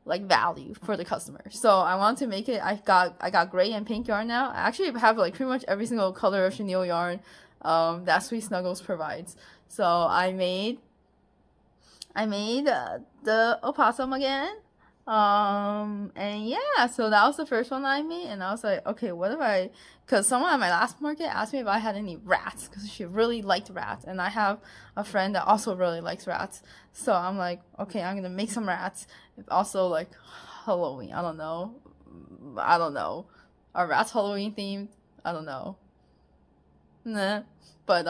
like value for the customer. So I wanted to make it. I got gray and pink yarn now. I actually have like pretty much every single color of chenille yarn that Sweet Snuggles provides. So I made the opossum again. And yeah, so that was the first one I made, and I was like, okay, what if I, because someone at my last market asked me if I had any rats, because she really liked rats, and I have a friend that also really likes rats, so I'm like, okay, I'm gonna make some rats. Also, like, Halloween, I don't know, are rats Halloween themed? I don't know, nah, but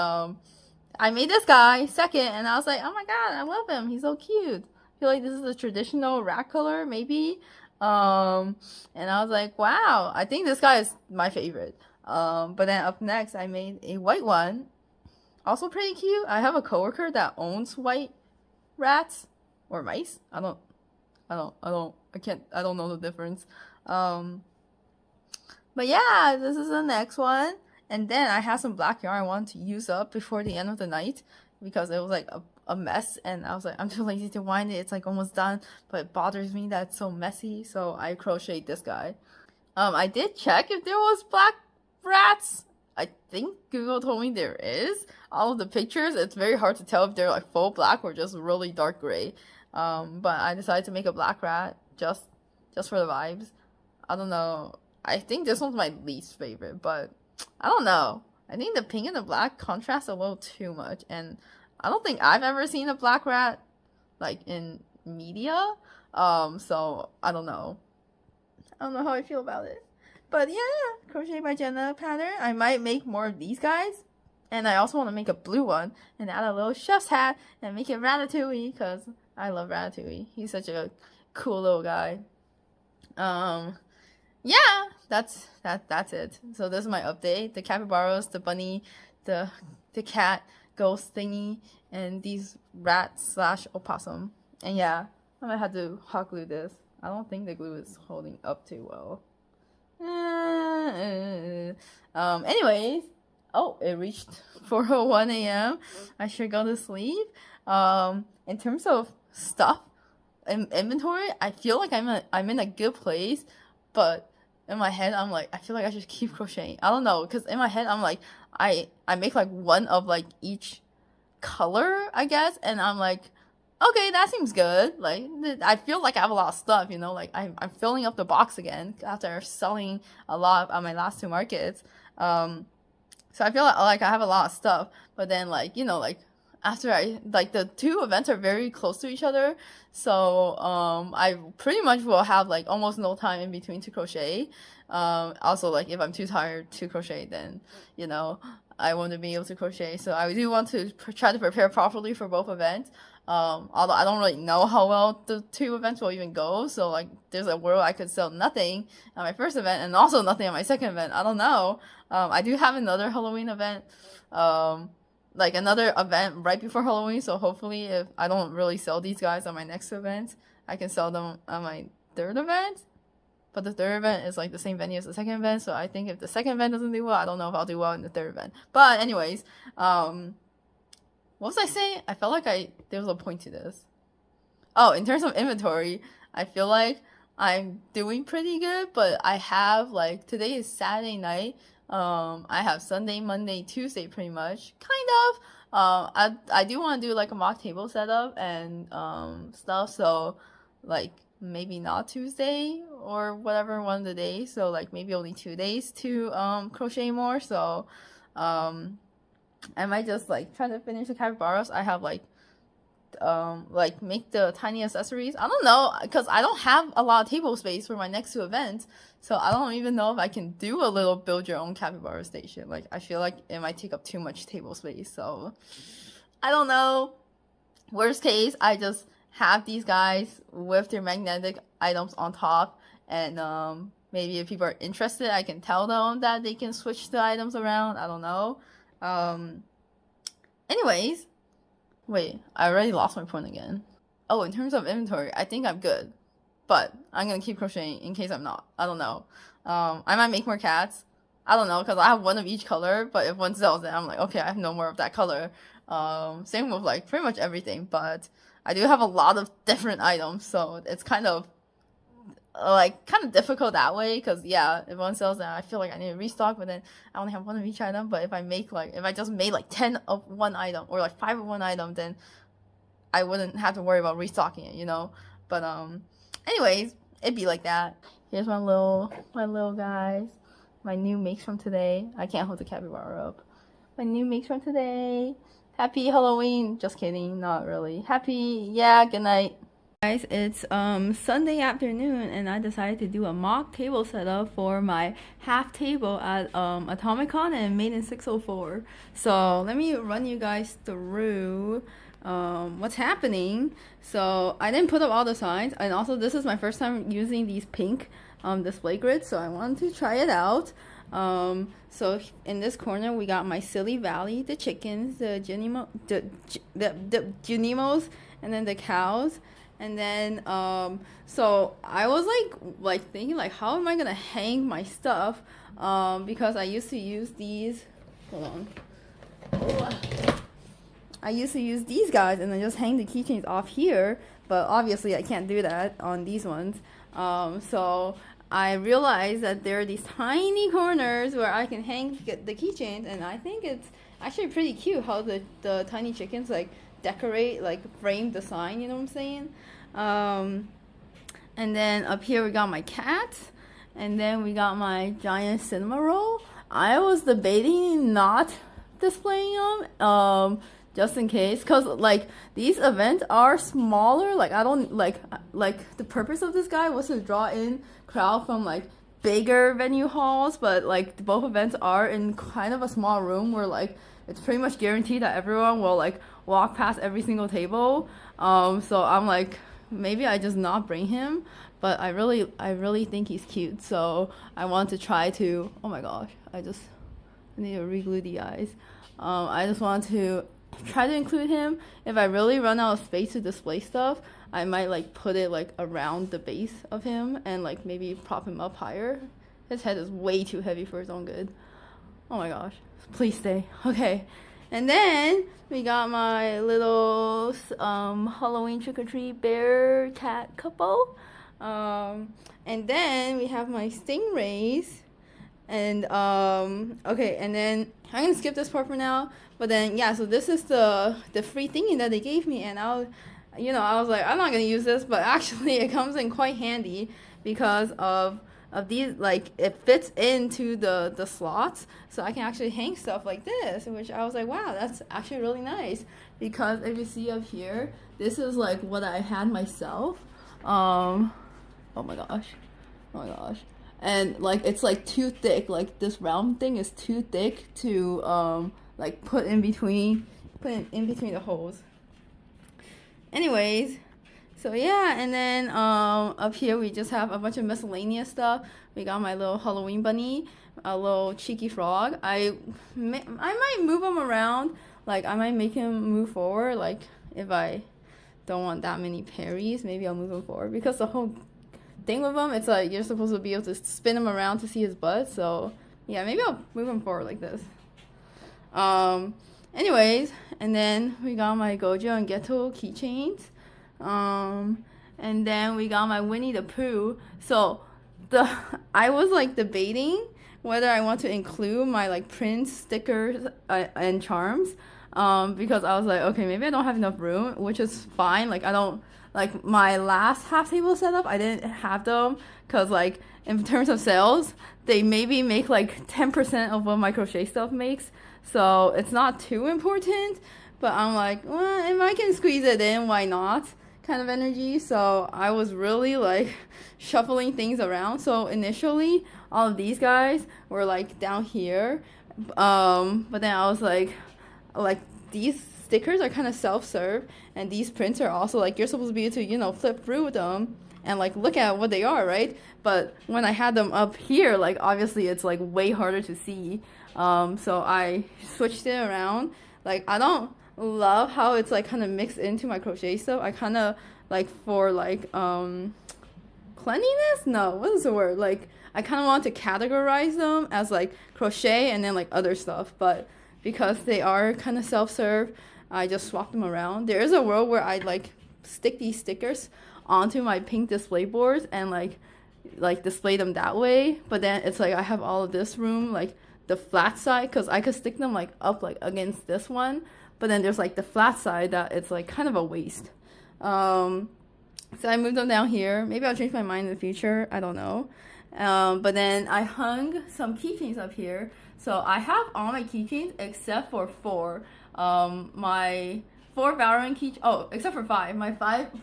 I made this guy second, and I was like, oh my god, I love him. He's so cute. I feel like this is a traditional rat color, maybe. Um, and I was like, wow, I think this guy is my favorite. But then up next, I made a white one, also pretty cute. I have a coworker that owns white rats or mice. I don't know the difference. Um, but yeah, this is the next one. And then I had some black yarn I wanted to use up before the end of the night because it was like a mess. And I was like, I'm too lazy to wind it. It's like almost done, but it bothers me that it's so messy. So I crocheted this guy. I did check if there was black rats. I think Google told me there is. All of the pictures, it's very hard to tell if they're like full black or just really dark gray. But I decided to make a black rat just for the vibes. I don't know. I think this one's my least favorite, but I don't know. I think the pink and the black contrast a little too much, and I don't think I've ever seen a black rat like in media. So I don't know. I don't know how I feel about it. But yeah, Crochet by Jenna pattern. I might make more of these guys. And I also want to make a blue one and add a little chef's hat and make it Ratatouille because I love Ratatouille. He's such a cool little guy. Yeah, that's it. So this is my update. The capybaras, the bunny, the cat ghost thingy, and these rats slash opossum. And yeah, I might have to hot glue this. I don't think the glue is holding up too well. Anyways, oh, it reached 4:01 a.m. I should go to sleep. In terms of stuff in inventory, I feel like I'm in a good place, but in my head I'm like I feel like I should keep crocheting. I don't know, because in my head I'm like I make like one of like each color, I guess, and I'm like, okay, that seems good. Like I feel like I have a lot of stuff, you know, like I'm filling up the box again after selling a lot on my last two markets. So I feel like I have a lot of stuff, but then like, you know, like after I like the two events are very close to each other, so I pretty much will have like almost no time in between to crochet. Also like if I'm too tired to crochet, then you know I want to be able to crochet. So I do want to try to prepare properly for both events. Although I don't really know how well the two events will even go, so like there's a world I could sell nothing at my first event and also nothing at my second event. I don't know. I do have another Halloween event, like another event right before Halloween, so hopefully if I don't really sell these guys on my next event, I can sell them on my third event. But the third event is like the same venue as the second event, so I think if the second event doesn't do well, I don't know if I'll do well in the third event. But anyways, what was I saying? I felt like there was a point to this. Oh, in terms of inventory, I feel like I'm doing pretty good, but I have like today is Saturday night. I have Sunday, Monday, Tuesday pretty much. Kind of. I do want to do like a mock table setup and stuff, so like maybe not Tuesday or whatever one of the days. So like maybe only 2 days to crochet more. So I might just like try to finish the capybaras. I have like make the tiny accessories. I don't know, because I don't have a lot of table space for my next two events, so I don't even know if I can do a little build your own capybara station. Like I feel like it might take up too much table space, so I don't know. Worst case, I just have these guys with their magnetic items on top, and maybe if people are interested, I can tell them that they can switch the items around. I don't know. Anyways, wait, I already lost my point again. Oh, in terms of inventory, I think I'm good, but I'm gonna keep crocheting in case I'm not. I don't know. I might make more cats. I don't know, because I have one of each color, but if one sells, then I'm like, okay, I have no more of that color. Same with like pretty much everything, but I do have a lot of different items, so it's kind of difficult that way, because yeah, if one sells, then I feel like I need to restock, but then I only have one of each item. But if I just made like 10 of one item or like 5 of one item, then I wouldn't have to worry about restocking it, you know. But Anyways, it'd be like that. Here's my little guys. My new makes from today. I can't hold the capybara up. My new makes from today. Happy Halloween. Just kidding, not really. Happy, yeah, good night. Guys, it's Sunday afternoon and I decided to do a mock table setup for my half table at Atomicon and Made in 604. So let me run you guys through what's happening. So I didn't put up all the signs, and also this is my first time using these pink display grids, so I wanted to try it out. So in this corner we got my Silly Valley, the chickens, the Junimos, and then the cows. And then so I was like thinking like, how am I gonna hang my stuff, because I used to use these, hold on, I used to use these guys and then just hang the keychains off here, but obviously I can't do that on these ones. So I realized that there are these tiny corners where I can hang the keychains, and I think it's actually pretty cute how the tiny chickens like decorate, like frame the sign, you know what I'm saying? And then up here we got my cat, and then we got my giant cinema roll. I was debating not displaying them, just in case, because like these events are smaller. Like I don't like the purpose of this guy was to draw in crowd from like bigger venue halls, but like both events are in kind of a small room where like it's pretty much guaranteed that everyone will like walk past every single table. So I'm like, maybe I just not bring him, but I really think he's cute, so I want to try to, oh my gosh, I need to re-glue the eyes. I just want to try to include him. If I really run out of space to display stuff, I might like put it like around the base of him and like maybe prop him up higher. His head is way too heavy for his own good. Oh my gosh, please stay. Okay. And then we got my little Halloween trick-or-treat bear cat couple. And then we have my stingrays. And okay, and then I'm gonna skip this part for now. But then yeah, so this is the free thingy that they gave me, and I was like, I'm not gonna use this, but actually it comes in quite handy because of these, like it fits into the slots, so I can actually hang stuff like this, which I was like, wow, that's actually really nice. Because if you see up here, this is like what I had myself. Oh my gosh, and like it's like too thick, like this round thing is too thick to like put in between the holes. Anyways, so yeah, and then up here we just have a bunch of miscellaneous stuff. We got my little Halloween bunny, a little cheeky frog. I might move him around, like I might make him move forward, like if I don't want that many parries, maybe I'll move him forward, because the whole thing with him, it's like you're supposed to be able to spin him around to see his butt, so yeah, maybe I'll move him forward like this. Anyways, and then we got my Gojo and Geto keychains. And then we got my Winnie the Pooh. So I was like debating whether I want to include my like prints, stickers, and charms, because I was like, okay, maybe I don't have enough room, which is fine. Like I don't, like my last half table setup, I didn't have them because like in terms of sales, they maybe make like 10% of what my crochet stuff makes, so it's not too important. But I'm like, well, if I can squeeze it in, why not? Kind of energy. So I was really like shuffling things around. So initially all of these guys were like down here, but then I was like these stickers are kind of self-serve, and these prints are also like you're supposed to be able to flip through them and like look at what they are, right? But when I had them up here, like obviously it's like way harder to see. So I switched it around. Like I don't love how it's like kind of mixed into my crochet stuff. I kind of like for like cleanliness, no, what is the word, like I kind of want to categorize them as like crochet and then like other stuff, but because they are kind of self-serve, I just swap them around. There is a world where I'd like stick these stickers onto my pink display boards and like display them that way, but then it's like I have all of this room, like the flat side, because I could stick them like up like against this one, but then there's like the flat side that it's like kind of a waste. So I moved them down here. Maybe I'll change my mind in the future. I don't know. But then I hung some keychains up here. So I have all my keychains except for four. My four Valorant keychains. Oh, except for five.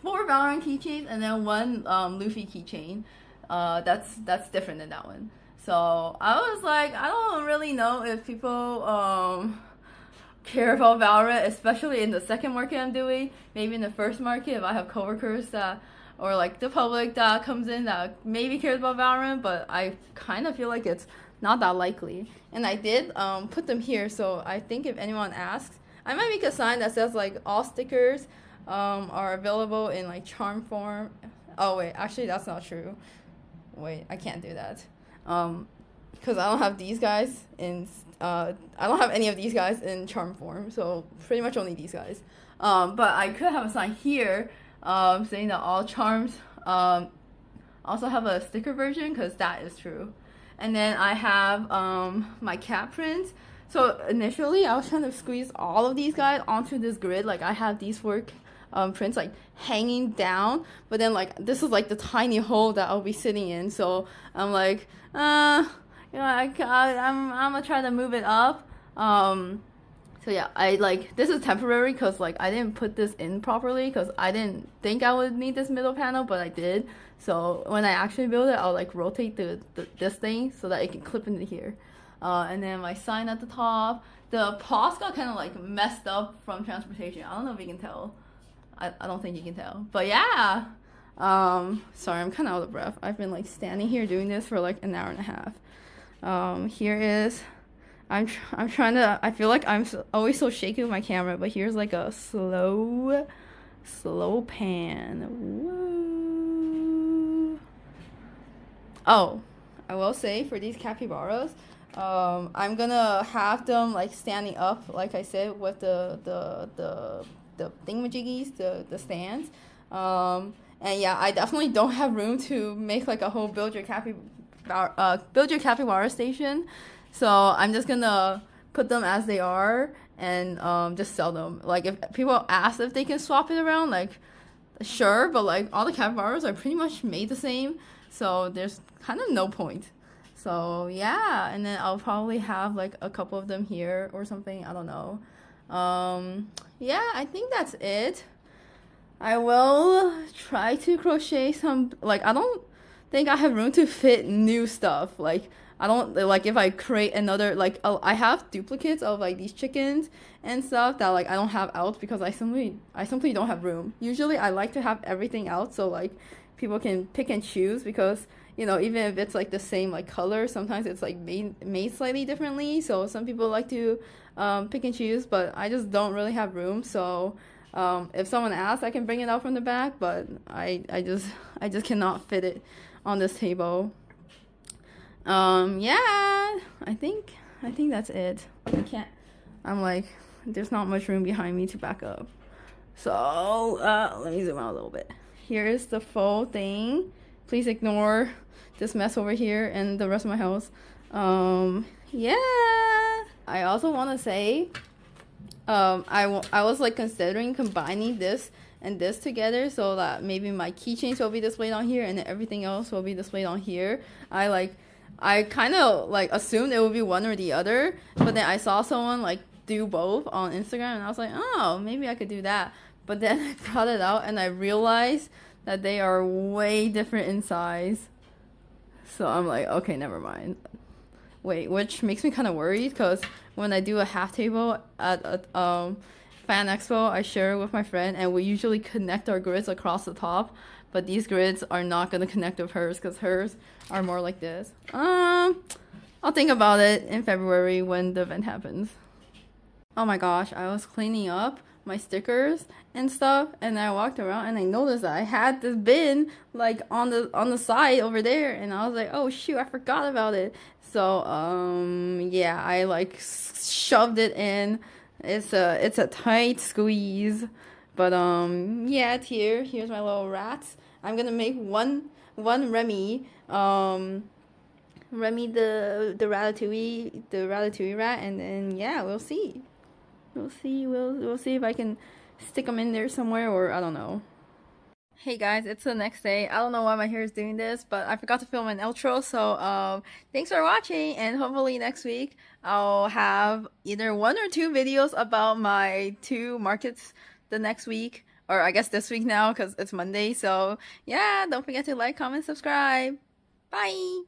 Four Valorant keychains and then one Luffy keychain. That's different than that one. So I was like, I don't really know if people care about Valorant, especially in the second market I'm doing. Maybe in the first market, if I have coworkers that, or like the public that comes in that maybe cares about Valorant, but I kind of feel like it's not that likely. And I did put them here, so I think if anyone asks, I might make a sign that says like all stickers are available in like charm form. Oh wait, actually that's not true. Wait, I can't do that. Because I don't have these guys in I don't have any of these guys in charm form, so pretty much only these guys. But I could have a sign here saying that all charms also have a sticker version, because that is true. And then I have my cat prints. So initially I was trying to squeeze all of these guys onto this grid. Like I have these four prints like hanging down, but then like this is like the tiny hole that I'll be sitting in. So I'm like, you know, I'm gonna try to move it up. So yeah, I like, this is temporary because like I didn't put this in properly because I didn't think I would need this middle panel, but I did. So when I actually build it, I'll like rotate this thing so that it can clip into here. And then my sign at the top. The paws got kind of like messed up from transportation. I don't know if you can tell. I don't think you can tell. But yeah. Sorry, I'm kind of out of breath. I've been like standing here doing this for like an hour and a half. Here is, I'm trying to, I feel like I'm always so shaky with my camera, but here's like a slow pan. Woo. Oh, I will say for these capybaras, I'm gonna have them like standing up, like I said, with the thingamajiggies, the stands. And yeah, I definitely don't have room to make like a whole build your capybara station. So I'm just gonna put them as they are and just sell them. Like if people ask if they can swap it around, like sure, but like all the capybaras are pretty much made the same, so there's kind of no point. So yeah, and then I'll probably have like a couple of them here or something. I don't know. Yeah, I think that's it. I will try to crochet some, like I don't think I have room to fit new stuff. Like I don't, like if I create another, like I have duplicates of like these chickens and stuff that like I don't have out because I simply don't have room. Usually I like to have everything out so like people can pick and choose, because you know, even if it's like the same like color, sometimes it's like made slightly differently. So some people like to pick and choose, but I just don't really have room. So if someone asks, I can bring it out from the back, but I just cannot fit it on this table. Yeah, I think that's it. I'm like, there's not much room behind me to back up. So let me zoom out a little bit. Here's the full thing. Please ignore this mess over here and the rest of my house. Yeah. I also want to say, I was like considering combining this and this together so that maybe my keychains will be displayed on here and then everything else will be displayed on here. I kind of like assumed it would be one or the other, but then I saw someone like do both on Instagram and I was like, oh, maybe I could do that. But then I brought it out and I realized that they are way different in size. So I'm like, okay, never mind. Wait, which makes me kind of worried because when I do a half table at a fan expo, I share it with my friend and we usually connect our grids across the top. But these grids are not going to connect with hers because hers are more like this. I'll think about it in February when the event happens. Oh my gosh, I was cleaning up my stickers and stuff and I walked around and I noticed that I had this bin like on the side over there and I was like, oh shoot, I forgot about it. So yeah, I like shoved it in. It's a tight squeeze, but yeah, it's here. Here's my little rats. I'm gonna make one Remy the ratatouille rat, and then yeah, we'll see if I can stick them in there somewhere, or I don't know. Hey guys, it's the next day. I don't know why my hair is doing this, but I forgot to film an outro. So thanks for watching, and hopefully next week I'll have either one or two videos about my two markets the next week, or I guess this week now because it's Monday. So yeah, don't forget to like, comment, subscribe. Bye.